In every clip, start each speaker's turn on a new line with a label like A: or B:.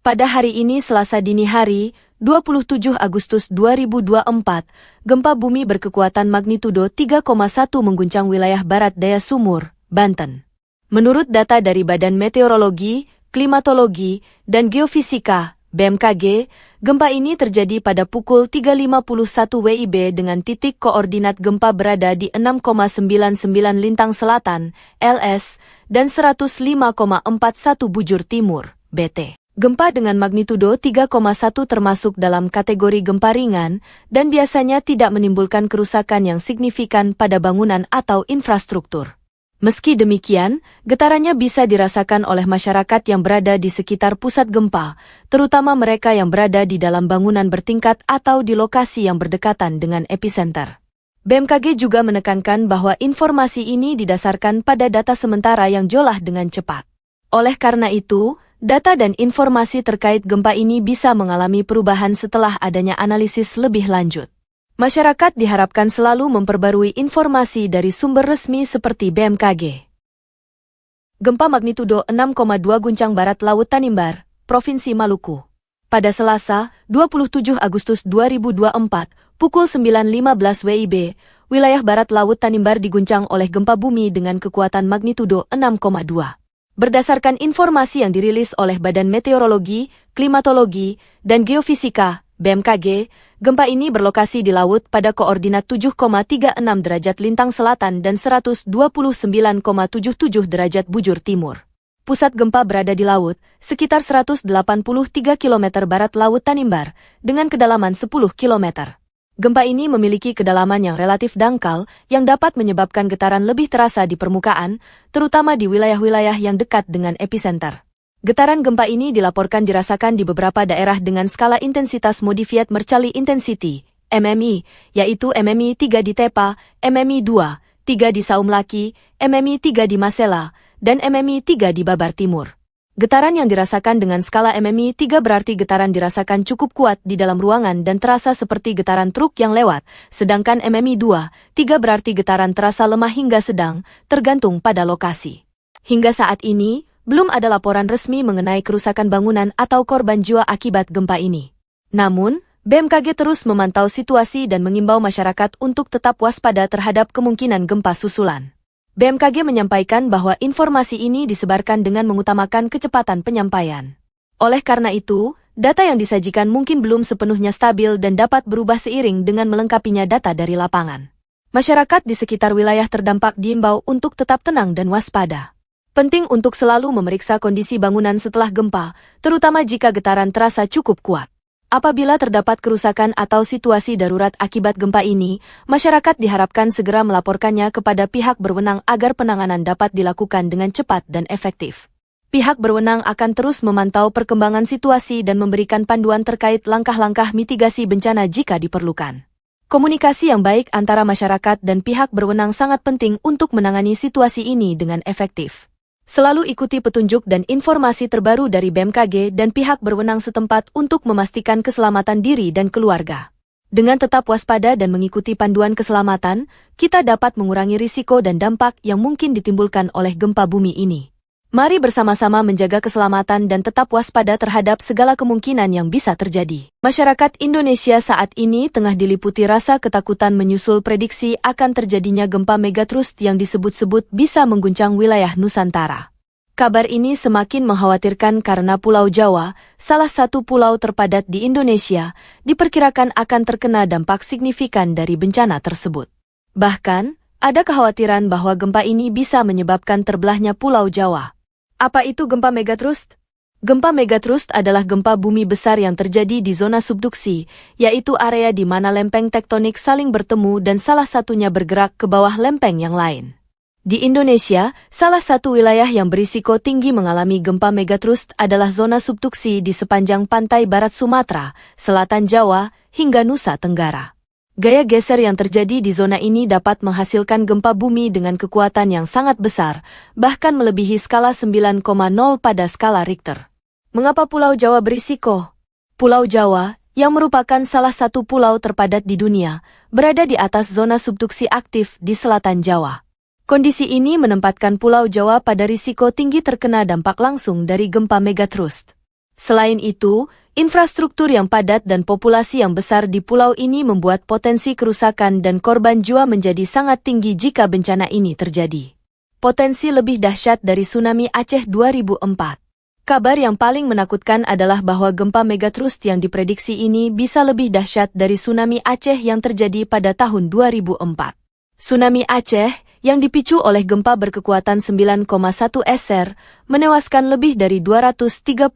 A: Pada hari ini Selasa dini hari, 27 Agustus 2024, gempa bumi berkekuatan magnitudo 3,1 mengguncang wilayah barat daya Sumur, Banten. Menurut data dari Badan Meteorologi, Klimatologi, dan Geofisika, BMKG, gempa ini terjadi pada pukul 3.51 WIB dengan titik koordinat gempa berada di 6,99 lintang selatan, LS, dan 105,41 bujur timur, BT. Gempa dengan magnitudo 3,1 termasuk dalam kategori gempa ringan dan biasanya tidak menimbulkan kerusakan yang signifikan pada bangunan atau infrastruktur. Meski demikian, getarannya bisa dirasakan oleh masyarakat yang berada di sekitar pusat gempa, terutama mereka yang berada di dalam bangunan bertingkat atau di lokasi yang berdekatan dengan epicenter. BMKG juga menekankan bahwa informasi ini didasarkan pada data sementara yang jolah dengan cepat. Oleh karena itu, data dan informasi terkait gempa ini bisa mengalami perubahan setelah adanya analisis lebih lanjut. Masyarakat diharapkan selalu memperbarui informasi dari sumber resmi seperti BMKG. Gempa magnitudo 6,2 guncang barat Laut Tanimbar, Provinsi Maluku. Pada Selasa, 27 Agustus 2024, pukul 9.15 WIB, wilayah barat Laut Tanimbar diguncang oleh gempa bumi dengan kekuatan magnitudo 6,2. Berdasarkan informasi yang dirilis oleh Badan Meteorologi, Klimatologi, dan Geofisika, BMKG, gempa ini berlokasi di laut pada koordinat 7,36 derajat lintang selatan dan 129,77 derajat bujur timur. Pusat gempa berada di laut, sekitar 183 km barat Laut Tanimbar, dengan kedalaman 10 km. Gempa ini memiliki kedalaman yang relatif dangkal yang dapat menyebabkan getaran lebih terasa di permukaan, terutama di wilayah-wilayah yang dekat dengan epicenter. Getaran gempa ini dilaporkan dirasakan di beberapa daerah dengan skala intensitas Modified Mercalli Intensity, MMI, yaitu MMI 3 di Tepa, MMI 2, 3 di Saumlaki, MMI 3 di Masela, dan MMI 3 di Babar Timur. Getaran yang dirasakan dengan skala MMI 3 berarti getaran dirasakan cukup kuat di dalam ruangan dan terasa seperti getaran truk yang lewat, sedangkan MMI 2, 3 berarti getaran terasa lemah hingga sedang, tergantung pada lokasi. Hingga saat ini, belum ada laporan resmi mengenai kerusakan bangunan atau korban jiwa akibat gempa ini. Namun, BMKG terus memantau situasi dan mengimbau masyarakat untuk tetap waspada terhadap kemungkinan gempa susulan. BMKG menyampaikan bahwa informasi ini disebarkan dengan mengutamakan kecepatan penyampaian. Oleh karena itu, data yang disajikan mungkin belum sepenuhnya stabil dan dapat berubah seiring dengan melengkapinya data dari lapangan. Masyarakat di sekitar wilayah terdampak diimbau untuk tetap tenang dan waspada. Penting untuk selalu memeriksa kondisi bangunan setelah gempa, terutama jika getaran terasa cukup kuat. Apabila terdapat kerusakan atau situasi darurat akibat gempa ini, masyarakat diharapkan segera melaporkannya kepada pihak berwenang agar penanganan dapat dilakukan dengan cepat dan efektif. Pihak berwenang akan terus memantau perkembangan situasi dan memberikan panduan terkait langkah-langkah mitigasi bencana jika diperlukan. Komunikasi yang baik antara masyarakat dan pihak berwenang sangat penting untuk menangani situasi ini dengan efektif. Selalu ikuti petunjuk dan informasi terbaru dari BMKG dan pihak berwenang setempat untuk memastikan keselamatan diri dan keluarga. Dengan tetap waspada dan mengikuti panduan keselamatan, kita dapat mengurangi risiko dan dampak yang mungkin ditimbulkan oleh gempa bumi ini. Mari bersama-sama menjaga keselamatan dan tetap waspada terhadap segala kemungkinan yang bisa terjadi. Masyarakat Indonesia saat ini tengah diliputi rasa ketakutan menyusul prediksi akan terjadinya gempa megatrust yang disebut-sebut bisa mengguncang wilayah Nusantara. Kabar ini semakin mengkhawatirkan karena Pulau Jawa, salah satu pulau terpadat di Indonesia, diperkirakan akan terkena dampak signifikan dari bencana tersebut. Bahkan, ada kekhawatiran bahwa gempa ini bisa menyebabkan terbelahnya Pulau Jawa. Apa itu gempa megatrust? Gempa megatrust adalah gempa bumi besar yang terjadi di zona subduksi, yaitu area di mana lempeng tektonik saling bertemu dan salah satunya bergerak ke bawah lempeng yang lain. Di Indonesia, salah satu wilayah yang berisiko tinggi mengalami gempa megatrust adalah zona subduksi di sepanjang pantai barat Sumatera, selatan Jawa, hingga Nusa Tenggara. Gaya geser yang terjadi di zona ini dapat menghasilkan gempa bumi dengan kekuatan yang sangat besar, bahkan melebihi skala 9,0 pada skala Richter. Mengapa Pulau Jawa berisiko? Pulau Jawa, yang merupakan salah satu pulau terpadat di dunia, berada di atas zona subduksi aktif di selatan Jawa. Kondisi ini menempatkan Pulau Jawa pada risiko tinggi terkena dampak langsung dari gempa megatrust. Selain itu, infrastruktur yang padat dan populasi yang besar di pulau ini membuat potensi kerusakan dan korban jiwa menjadi sangat tinggi jika bencana ini terjadi. Potensi lebih dahsyat dari tsunami Aceh 2004. Kabar yang paling menakutkan adalah bahwa gempa megatrust yang diprediksi ini bisa lebih dahsyat dari tsunami Aceh yang terjadi pada tahun 2004. Tsunami Aceh, yang dipicu oleh gempa berkekuatan 9,1 SR, menewaskan lebih dari 230.000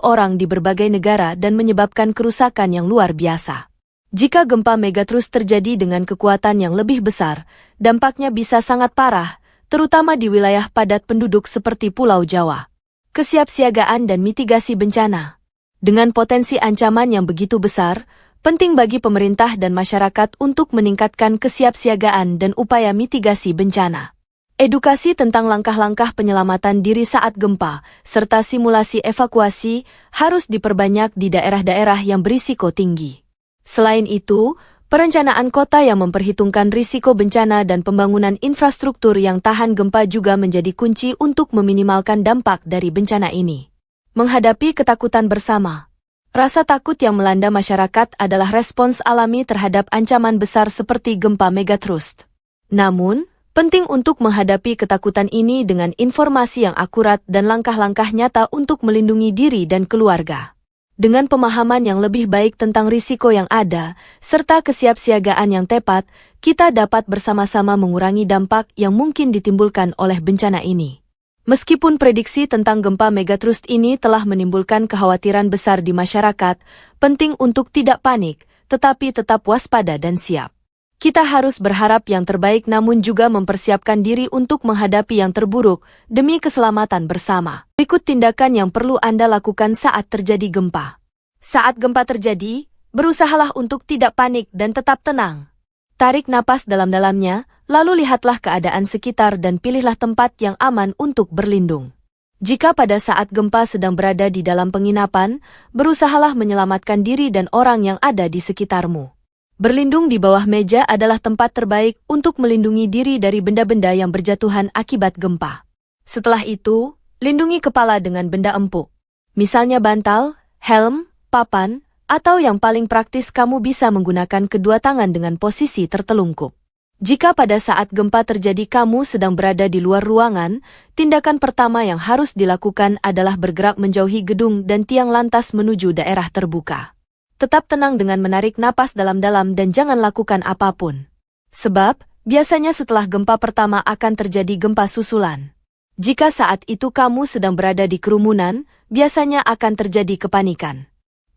A: orang di berbagai negara dan menyebabkan kerusakan yang luar biasa. Jika gempa megatrust terjadi dengan kekuatan yang lebih besar, dampaknya bisa sangat parah, terutama di wilayah padat penduduk seperti Pulau Jawa. Kesiapsiagaan dan mitigasi bencana. Dengan potensi ancaman yang begitu besar, penting bagi pemerintah dan masyarakat untuk meningkatkan kesiapsiagaan dan upaya mitigasi bencana. Edukasi tentang langkah-langkah penyelamatan diri saat gempa, serta simulasi evakuasi, harus diperbanyak di daerah-daerah yang berisiko tinggi. Selain itu, perencanaan kota yang memperhitungkan risiko bencana dan pembangunan infrastruktur yang tahan gempa juga menjadi kunci untuk meminimalkan dampak dari bencana ini. Menghadapi ketakutan bersama. Rasa takut yang melanda masyarakat adalah respons alami terhadap ancaman besar seperti gempa megatrust. Namun, penting untuk menghadapi ketakutan ini dengan informasi yang akurat dan langkah-langkah nyata untuk melindungi diri dan keluarga. Dengan pemahaman yang lebih baik tentang risiko yang ada, serta kesiapsiagaan yang tepat, kita dapat bersama-sama mengurangi dampak yang mungkin ditimbulkan oleh bencana ini. Meskipun prediksi tentang gempa megatrust ini telah menimbulkan kekhawatiran besar di masyarakat, penting untuk tidak panik, tetapi tetap waspada dan siap. Kita harus berharap yang terbaik namun juga mempersiapkan diri untuk menghadapi yang terburuk demi keselamatan bersama. Berikut tindakan yang perlu Anda lakukan saat terjadi gempa. Saat gempa terjadi, berusahalah untuk tidak panik dan tetap tenang. Tarik napas dalam-dalamnya, lalu lihatlah keadaan sekitar dan pilihlah tempat yang aman untuk berlindung. Jika pada saat gempa sedang berada di dalam penginapan, berusahalah menyelamatkan diri dan orang yang ada di sekitarmu. Berlindung di bawah meja adalah tempat terbaik untuk melindungi diri dari benda-benda yang berjatuhan akibat gempa. Setelah itu, lindungi kepala dengan benda empuk. Misalnya bantal, helm, papan, atau yang paling praktis kamu bisa menggunakan kedua tangan dengan posisi tertelungkup. Jika pada saat gempa terjadi kamu sedang berada di luar ruangan, tindakan pertama yang harus dilakukan adalah bergerak menjauhi gedung dan tiang lantas menuju daerah terbuka. Tetap tenang dengan menarik napas dalam-dalam dan jangan lakukan apapun. Sebab, biasanya setelah gempa pertama akan terjadi gempa susulan. Jika saat itu kamu sedang berada di kerumunan, biasanya akan terjadi kepanikan.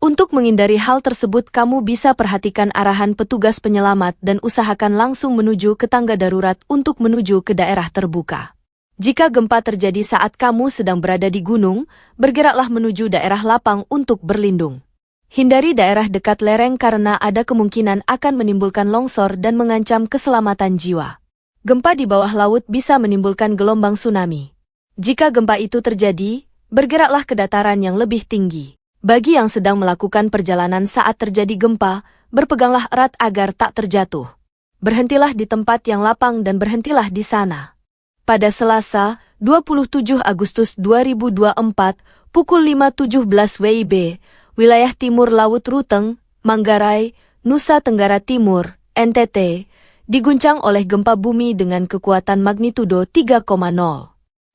A: Untuk menghindari hal tersebut kamu bisa perhatikan arahan petugas penyelamat dan usahakan langsung menuju ke tangga darurat untuk menuju ke daerah terbuka. Jika gempa terjadi saat kamu sedang berada di gunung, bergeraklah menuju daerah lapang untuk berlindung. Hindari daerah dekat lereng karena ada kemungkinan akan menimbulkan longsor dan mengancam keselamatan jiwa. Gempa di bawah laut bisa menimbulkan gelombang tsunami. Jika gempa itu terjadi, bergeraklah ke dataran yang lebih tinggi. Bagi yang sedang melakukan perjalanan saat terjadi gempa, berpeganglah erat agar tak terjatuh. Berhentilah di tempat yang lapang dan berhentilah di sana. Pada Selasa, 27 Agustus 2024, pukul 5.17 WIB, wilayah Timur Laut Ruteng, Manggarai, Nusa Tenggara Timur, NTT, diguncang oleh gempa bumi dengan kekuatan magnitudo 3,0.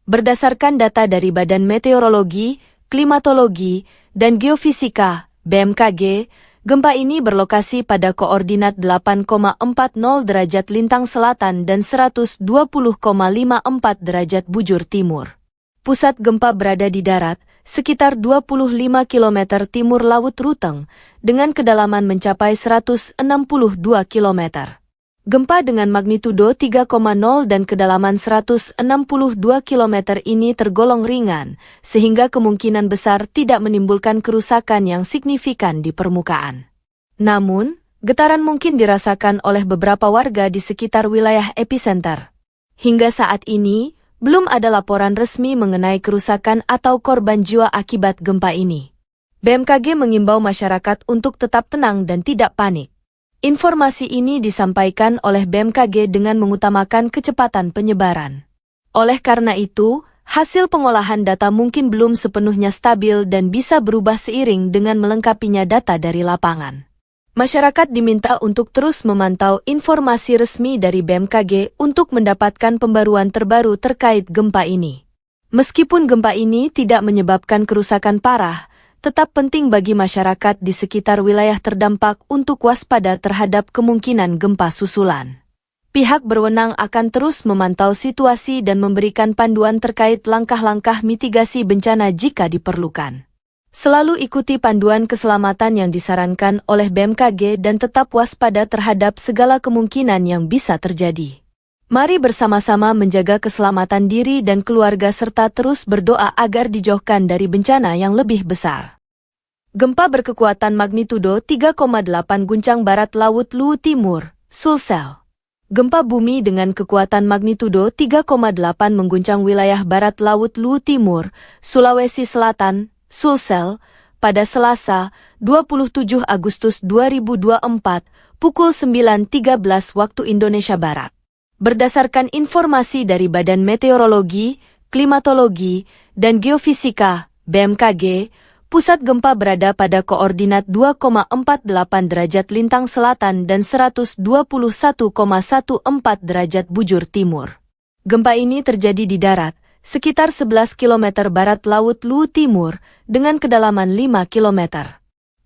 A: Berdasarkan data dari Badan Meteorologi, Klimatologi, dan Geofisika, BMKG, gempa ini berlokasi pada koordinat 8,40 derajat lintang selatan dan 120,54 derajat bujur timur. Pusat gempa berada di darat, sekitar 25 km timur Laut Ruteng, dengan kedalaman mencapai 162 km. Gempa dengan magnitudo 3,0 dan kedalaman 162 km ini tergolong ringan, sehingga kemungkinan besar tidak menimbulkan kerusakan yang signifikan di permukaan. Namun, getaran mungkin dirasakan oleh beberapa warga di sekitar wilayah epicenter. Hingga saat ini, belum ada laporan resmi mengenai kerusakan atau korban jiwa akibat gempa ini. BMKG mengimbau masyarakat untuk tetap tenang dan tidak panik. Informasi ini disampaikan oleh BMKG dengan mengutamakan kecepatan penyebaran. Oleh karena itu, Hasil pengolahan data mungkin belum sepenuhnya stabil dan bisa berubah seiring dengan melengkapinya data dari lapangan. Masyarakat diminta untuk terus memantau informasi resmi dari BMKG untuk mendapatkan pembaruan terbaru terkait gempa ini. Meskipun gempa ini tidak menyebabkan kerusakan parah, tetap penting bagi masyarakat di sekitar wilayah terdampak untuk waspada terhadap kemungkinan gempa susulan. Pihak berwenang akan terus memantau situasi dan memberikan panduan terkait langkah-langkah mitigasi bencana jika diperlukan. Selalu ikuti panduan keselamatan yang disarankan oleh BMKG dan tetap waspada terhadap segala kemungkinan yang bisa terjadi. Mari bersama-sama menjaga keselamatan diri dan keluarga serta terus berdoa agar dijauhkan dari bencana yang lebih besar. Gempa berkekuatan magnitudo 3,8 guncang barat laut Luwu Timur, Sulsel. Gempa bumi dengan kekuatan magnitudo 3,8 mengguncang wilayah barat laut Luwu Timur, Sulawesi Selatan, Sulsel, pada Selasa, 27 Agustus 2024, pukul 9.13 waktu Indonesia Barat. Berdasarkan informasi dari Badan Meteorologi, Klimatologi, dan Geofisika, BMKG, pusat gempa berada pada koordinat 2,48 derajat lintang selatan dan 121,14 derajat bujur timur. Gempa ini terjadi di darat, sekitar 11 km barat laut Luwu Timur, dengan kedalaman 5 km.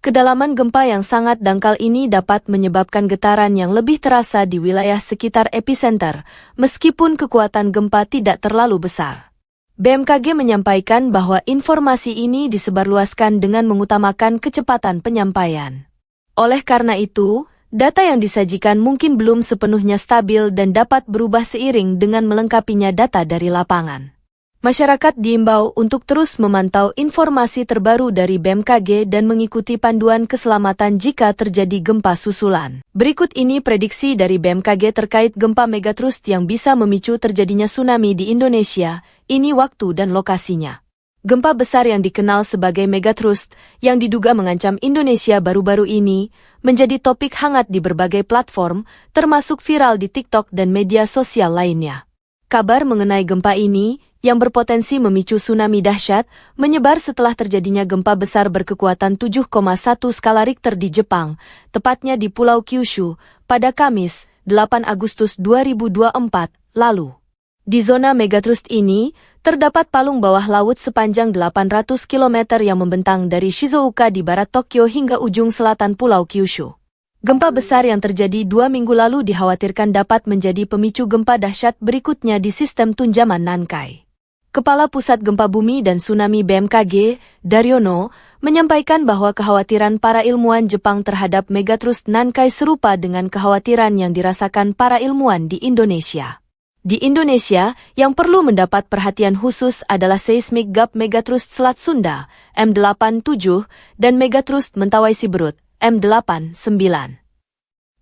A: Kedalaman gempa yang sangat dangkal ini dapat menyebabkan getaran yang lebih terasa di wilayah sekitar epicenter, meskipun kekuatan gempa tidak terlalu besar. BMKG menyampaikan bahwa informasi ini disebarluaskan dengan mengutamakan kecepatan penyampaian. Oleh karena itu, data yang disajikan mungkin belum sepenuhnya stabil dan dapat berubah seiring dengan melengkapinya data dari lapangan. Masyarakat diimbau untuk terus memantau informasi terbaru dari BMKG dan mengikuti panduan keselamatan jika terjadi gempa susulan. Berikut ini prediksi dari BMKG terkait gempa megatrust yang bisa memicu terjadinya tsunami di Indonesia. Ini waktu dan lokasinya. Gempa besar yang dikenal sebagai megatrust, yang diduga mengancam Indonesia baru-baru ini, menjadi topik hangat di berbagai platform, termasuk viral di TikTok dan media sosial lainnya. Kabar mengenai gempa ini, yang berpotensi memicu tsunami dahsyat, menyebar setelah terjadinya gempa besar berkekuatan 7,1 skala Richter di Jepang, tepatnya di Pulau Kyushu, pada Kamis, 8 Agustus 2024, lalu. Di zona megatrust ini, terdapat palung bawah laut sepanjang 800 km yang membentang dari Shizuoka di barat Tokyo hingga ujung selatan Pulau Kyushu. Gempa besar yang terjadi 2 minggu lalu dikhawatirkan dapat menjadi pemicu gempa dahsyat berikutnya di sistem tunjaman Nankai. Kepala Pusat Gempa Bumi dan Tsunami BMKG, Daryono, menyampaikan bahwa kekhawatiran para ilmuwan Jepang terhadap megatrust Nankai serupa dengan kekhawatiran yang dirasakan para ilmuwan di Indonesia. Di Indonesia, yang perlu mendapat perhatian khusus adalah seismic gap megatrust Selat Sunda, M87, dan megatrust Mentawai Siberut, M89.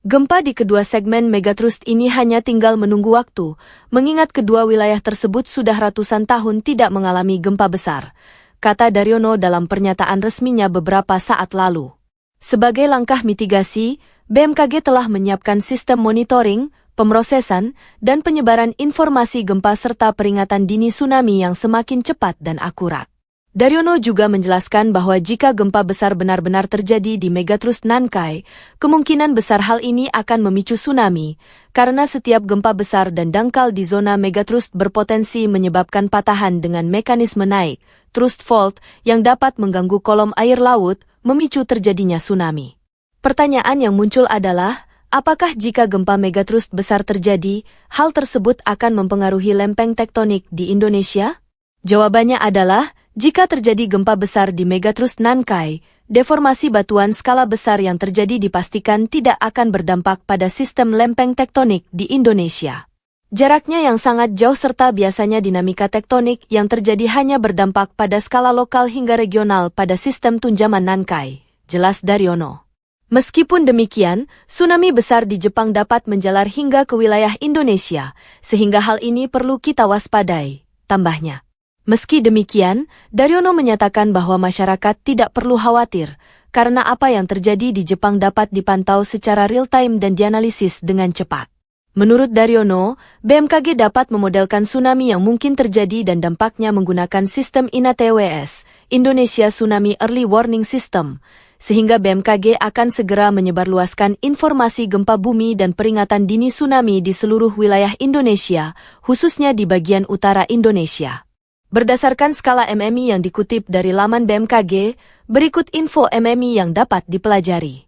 A: Gempa di kedua segmen megatrust ini hanya tinggal menunggu waktu, mengingat kedua wilayah tersebut sudah ratusan tahun tidak mengalami gempa besar, kata Daryono dalam pernyataan resminya beberapa saat lalu. Sebagai langkah mitigasi, BMKG telah menyiapkan sistem monitoring, pemrosesan, dan penyebaran informasi gempa serta peringatan dini tsunami yang semakin cepat dan akurat. Daryono juga menjelaskan bahwa jika gempa besar benar-benar terjadi di megatrust Nankai, kemungkinan besar hal ini akan memicu tsunami, karena setiap gempa besar dan dangkal di zona megatrust berpotensi menyebabkan patahan dengan mekanisme naik, thrust fault, yang dapat mengganggu kolom air laut, memicu terjadinya tsunami. Pertanyaan yang muncul adalah, apakah jika gempa megatrust besar terjadi, hal tersebut akan mempengaruhi lempeng tektonik di Indonesia? Jawabannya adalah, jika terjadi gempa besar di megatrust Nankai, deformasi batuan skala besar yang terjadi dipastikan tidak akan berdampak pada sistem lempeng tektonik di Indonesia. Jaraknya yang sangat jauh serta biasanya dinamika tektonik yang terjadi hanya berdampak pada skala lokal hingga regional pada sistem tunjaman Nankai, jelas Daryono. Meskipun demikian, tsunami besar di Jepang dapat menjalar hingga ke wilayah Indonesia, sehingga hal ini perlu kita waspadai, tambahnya. Meski demikian, Daryono menyatakan bahwa masyarakat tidak perlu khawatir, karena apa yang terjadi di Jepang dapat dipantau secara real-time dan dianalisis dengan cepat. Menurut Daryono, BMKG dapat memodelkan tsunami yang mungkin terjadi dan dampaknya menggunakan sistem INATWS, Indonesia Tsunami Early Warning System, sehingga BMKG akan segera menyebarluaskan informasi gempa bumi dan peringatan dini tsunami di seluruh wilayah Indonesia, khususnya di bagian utara Indonesia. Berdasarkan skala MMI yang dikutip dari laman BMKG, berikut info MMI yang dapat dipelajari.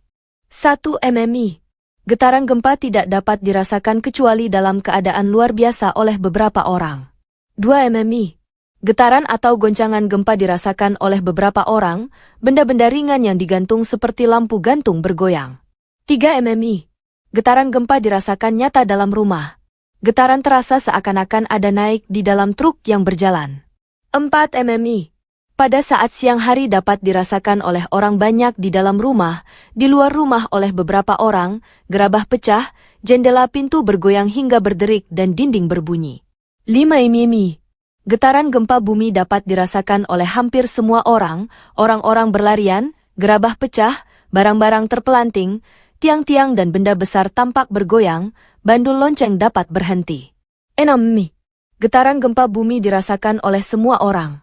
A: 1. MMI. Getaran gempa tidak dapat dirasakan kecuali dalam keadaan luar biasa oleh beberapa orang. 2. MMI. Getaran atau goncangan gempa dirasakan oleh beberapa orang, benda-benda ringan yang digantung seperti lampu gantung bergoyang. 3. MMI. Getaran gempa dirasakan nyata dalam rumah. Getaran terasa seakan-akan ada naik di dalam truk yang berjalan. 4. MMI. Pada saat siang hari dapat dirasakan oleh orang banyak di dalam rumah, di luar rumah oleh beberapa orang, gerabah pecah, jendela pintu bergoyang hingga berderik dan dinding berbunyi. 5. IMIMI. Getaran gempa bumi dapat dirasakan oleh hampir semua orang, orang-orang berlarian, gerabah pecah, barang-barang terpelanting, tiang-tiang dan benda besar tampak bergoyang, bandul lonceng dapat berhenti. 6. MI. Getaran gempa bumi dirasakan oleh semua orang.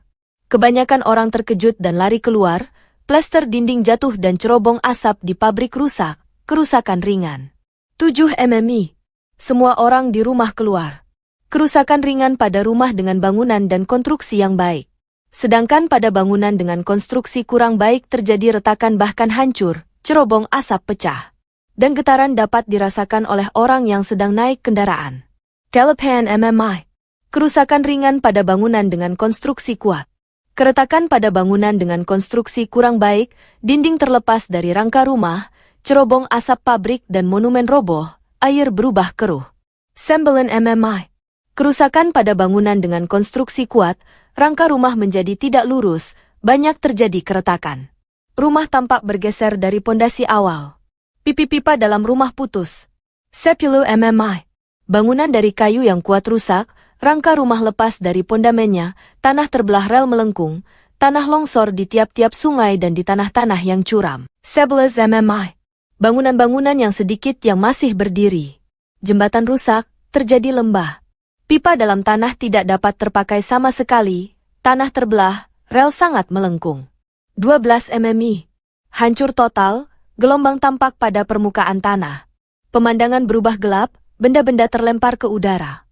A: Kebanyakan orang terkejut dan lari keluar, plester dinding jatuh dan cerobong asap di pabrik rusak, kerusakan ringan. 7. MMI. Semua orang di rumah keluar. Kerusakan ringan pada rumah dengan bangunan dan konstruksi yang baik. Sedangkan pada bangunan dengan konstruksi kurang baik terjadi retakan bahkan hancur, cerobong asap pecah. Dan getaran dapat dirasakan oleh orang yang sedang naik kendaraan. Telepan MMI. Kerusakan ringan pada bangunan dengan konstruksi kuat. Keretakan pada bangunan dengan konstruksi kurang baik, dinding terlepas dari rangka rumah, cerobong asap pabrik dan monumen roboh, air berubah keruh. 9. MMI. Kerusakan pada bangunan dengan konstruksi kuat, rangka rumah menjadi tidak lurus, banyak terjadi keretakan. Rumah tampak bergeser dari pondasi awal. Pipi-pipa dalam rumah putus. 10. MMI. Bangunan dari kayu yang kuat rusak, rangka rumah lepas dari pondamennya, tanah terbelah rel melengkung, tanah longsor di tiap-tiap sungai dan di tanah-tanah yang curam. 11. MMI. Bangunan-bangunan yang sedikit yang masih berdiri. Jembatan rusak, terjadi lembah. Pipa dalam tanah tidak dapat terpakai sama sekali, tanah terbelah, rel sangat melengkung. 12. MMI. Hancur total, gelombang tampak pada permukaan tanah. Pemandangan berubah gelap, benda-benda terlempar ke udara.